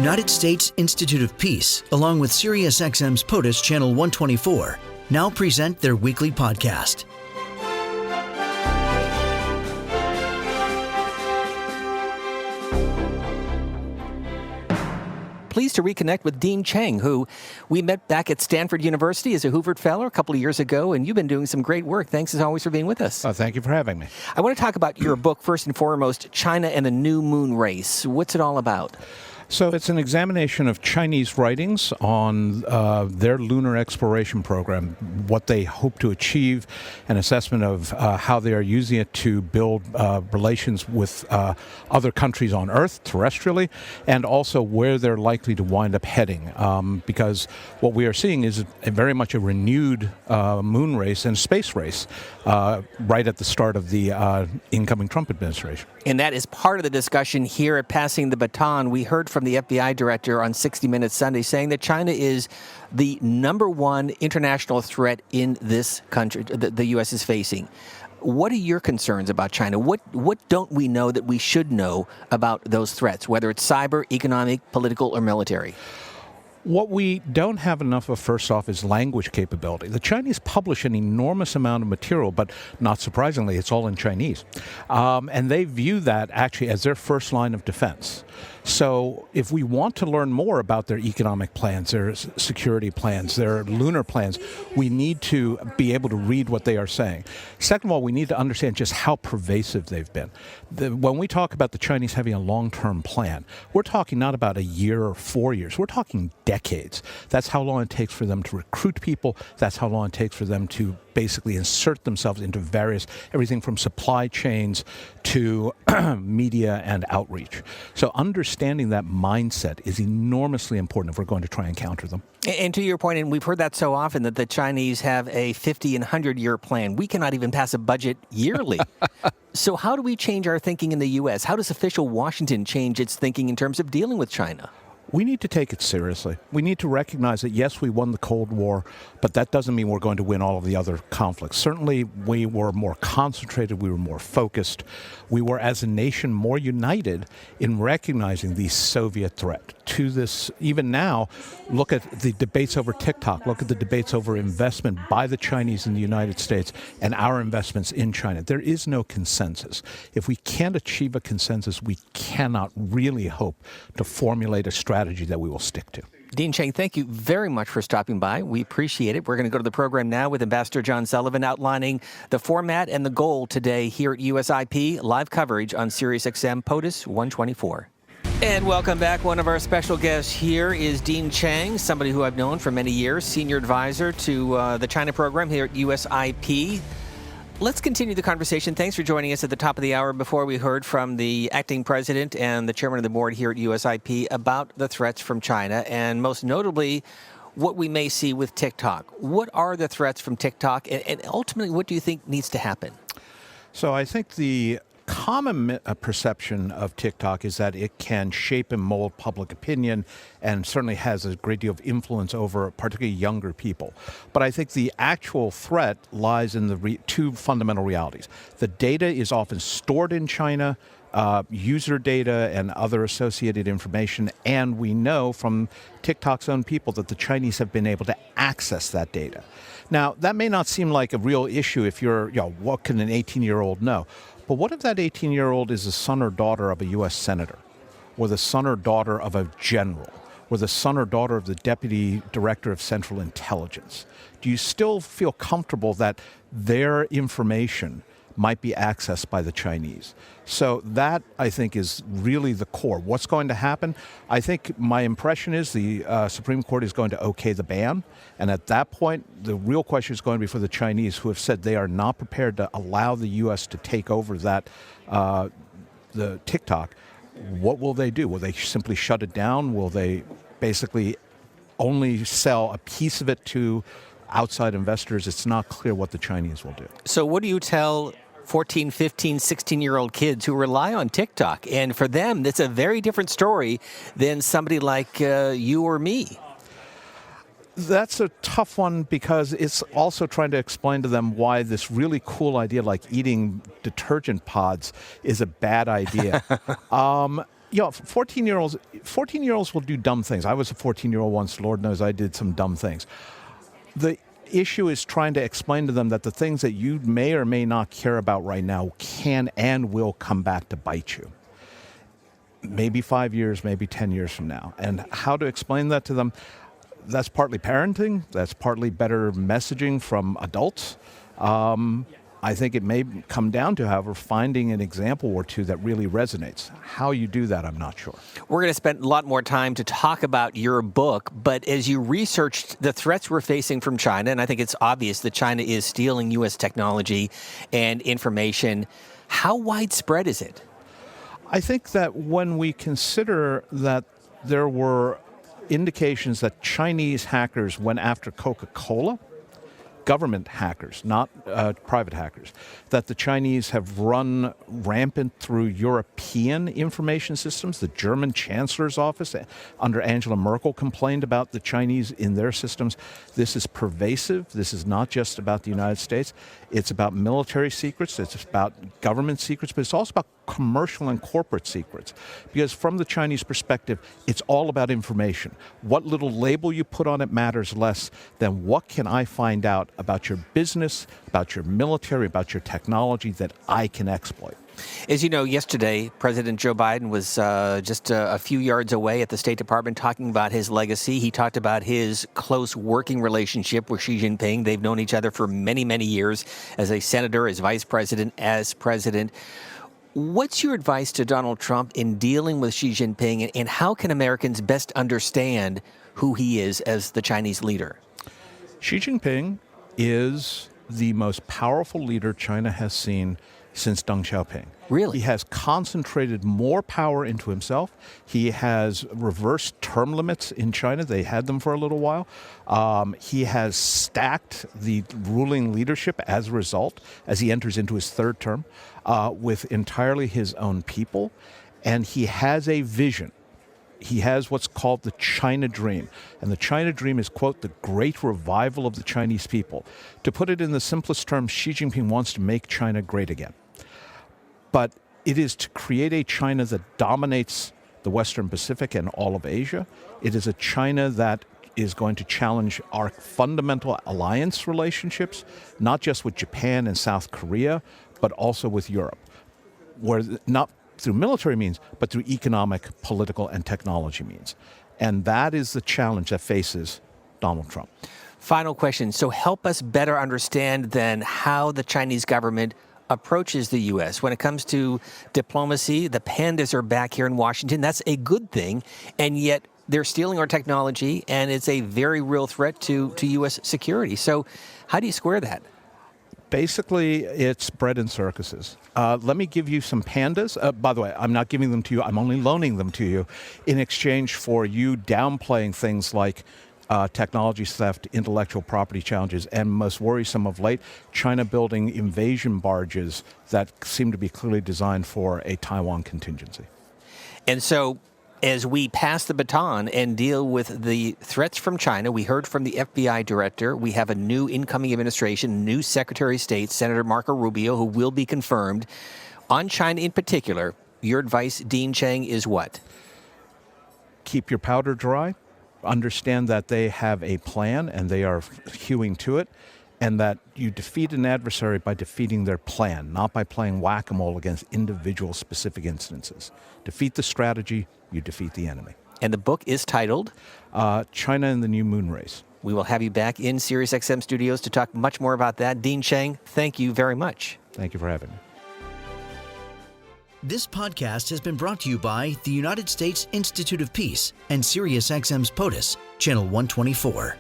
United States Institute of Peace, along with SiriusXM's POTUS Channel 124, now present their weekly podcast. Pleased to reconnect with Dean Cheng, who we met back at Stanford University as a Hoover Fellow a couple of years ago, and you've been doing some great work. Thanks as always for being with us. Thank you for having me. I want to talk about your book, first and foremost, China and the New Moon Race. What's it all about? So it's an examination of Chinese writings on their lunar exploration program, what they hope to achieve, an assessment of how they are using it to build relations with other countries on Earth, terrestrially, and also where they're likely to wind up heading. Because what we are seeing is very much a renewed moon race and space race right at the start of the incoming Trump administration. And that is part of the discussion here at Passing the Baton. We heard from the FBI director on 60 Minutes Sunday saying that China is the number one international threat in this country the U.S. is facing. What are your concerns about China? What don't we know that we should know about those threats, whether it's cyber, economic, political, or military? What we don't have enough of, first off, is language capability. The Chinese publish an enormous amount of material, but not surprisingly, it's all in Chinese. And they view that actually as their first line of defense. So if we want to learn more about their economic plans, their security plans, their lunar plans, we need to be able to read what they are saying. Second of all, we need to understand just how pervasive they've been. When we talk about the Chinese having a long-term plan, we're talking not about a year or 4 years. We're talking decades. That's how long it takes for them to recruit people. That's how long it takes for them to basically insert themselves into everything from supply chains to media and outreach. So understanding that mindset is enormously important if we're going to try and counter them. And to your point, and we've heard that so often, that the Chinese have a 50 and 100-year plan. We cannot even pass a budget yearly. So how do we change our thinking in the U.S.? How does official Washington change its thinking in terms of dealing with China? We need to take it seriously. We need to recognize that, yes, we won the Cold War, but that doesn't mean we're going to win all of the other conflicts. Certainly, we were more concentrated, we were more focused. We were, as a nation, more united in recognizing the Soviet threat to this. Even now, look at the debates over TikTok, look at the debates over investment by the Chinese in the United States and our investments in China. There is no consensus. If we can't achieve a consensus, we cannot really hope to formulate a strategy that we will stick to. Dean Cheng, thank you very much for stopping by. We appreciate it. We're going to go to the program now with Ambassador John Sullivan outlining the format and the goal today here at USIP, live coverage on SiriusXM POTUS 124. And welcome back. One of our special guests here is Dean Cheng, somebody who I've known for many years, senior advisor to the China program here at USIP. Let's continue the conversation. Thanks for joining us at the top of the hour. Before we heard from the acting president and the chairman of the board here at USIP about the threats from China, and most notably, what we may see with TikTok. What are the threats from TikTok, and ultimately, what do you think needs to happen? So I think the common perception of TikTok is that it can shape and mold public opinion and certainly has a great deal of influence over particularly younger people. But I think the actual threat lies in the two fundamental realities. The data is often stored in China, user data and other associated information, and we know from TikTok's own people that the Chinese have been able to access that data. Now, that may not seem like a real issue if you're, what can an 18-year-old know? But what if that 18-year-old is the son or daughter of a U.S. senator, or the son or daughter of a general, or the son or daughter of the deputy director of Central Intelligence? Do you still feel comfortable that their information might be accessed by the Chinese? So that, I think, is really the core. What's going to happen? I think my impression is the Supreme Court is going to okay the ban. And at that point, the real question is going to be for the Chinese, who have said they are not prepared to allow the U.S. to take over that, the TikTok. What will they do? Will they simply shut it down? Will they basically only sell a piece of it to outside investors? It's not clear what the Chinese will do. So what do you tell 14, 15, 16-year-old kids who rely on TikTok? And for them, it's a very different story than somebody like you or me. That's a tough one because it's also trying to explain to them why this really cool idea like eating detergent pods is a bad idea. 14-year-olds will do dumb things. I was a 14-year-old once. Lord knows I did some dumb things. The issue is trying to explain to them that the things that you may or may not care about right now can and will come back to bite you. Maybe 5 years, maybe 10 years from now. And how to explain that to them, that's partly parenting. That's partly better messaging from adults. I think it may come down to, however, finding an example or two that really resonates. How you do that, I'm not sure. We're going to spend a lot more time to talk about your book, but as you researched the threats we're facing from China, and I think it's obvious that China is stealing U.S. technology and information, how widespread is it? I think that when we consider that there were indications that Chinese hackers went after Coca-Cola, government hackers, not private hackers, that the Chinese have run rampant through European information systems. The German Chancellor's office under Angela Merkel complained about the Chinese in their systems. This is pervasive. This is not just about the United States. It's about military secrets. It's about government secrets, but it's also about commercial and corporate secrets. Because from the Chinese perspective, it's all about information. What little label you put on it matters less than what can I find out about your business, about your military, about your technology that I can exploit. As you know, yesterday, President Joe Biden was just a few yards away at the State Department talking about his legacy. He talked about his close working relationship with Xi Jinping. They've known each other for many, many years as a senator, as vice president, as president. What's your advice to Donald Trump in dealing with Xi Jinping, and how can Americans best understand who he is as the Chinese leader? Xi Jinping is the most powerful leader China has seen since Deng Xiaoping. Really? He has concentrated more power into himself. He has reversed term limits in China. They had them for a little while. He has stacked the ruling leadership as a result, as he enters into his third term, with entirely his own people. And he has a vision. He has what's called the China Dream. And the China Dream is, quote, the great revival of the Chinese people. To put it in the simplest terms, Xi Jinping wants to make China great again. But it is to create a China that dominates the Western Pacific and all of Asia. It is a China that is going to challenge our fundamental alliance relationships, not just with Japan and South Korea, but also with Europe, where not through military means, but through economic, political, and technology means. And that is the challenge that faces Donald Trump. Final question. So help us better understand then how the Chinese government approaches the U.S. When it comes to diplomacy, the pandas are back here in Washington. That's a good thing. And yet they're stealing our technology, and it's a very real threat to U.S. security. So how do you square that? Basically, it's bread and circuses. Let me give you some pandas. By the way, I'm not giving them to you. I'm only loaning them to you in exchange for you downplaying things like technology theft, intellectual property challenges, and most worrisome of late, China building invasion barges that seem to be clearly designed for a Taiwan contingency. And so as we pass the baton and deal with the threats from China, we heard from the FBI director. We have a new incoming administration, new Secretary of State, Senator Marco Rubio, who will be confirmed. On China in particular, your advice, Dean Cheng, is what? Keep your powder dry. Understand that they have a plan and they are hewing to it, and that you defeat an adversary by defeating their plan, not by playing whack-a-mole against individual specific instances. Defeat the strategy, you defeat the enemy. And the book is titled? China and the New Moon Race. We will have you back in SiriusXM studios to talk much more about that. Dean Cheng, thank you very much. Thank you for having me. This podcast has been brought to you by the United States Institute of Peace and SiriusXM's POTUS, Channel 124.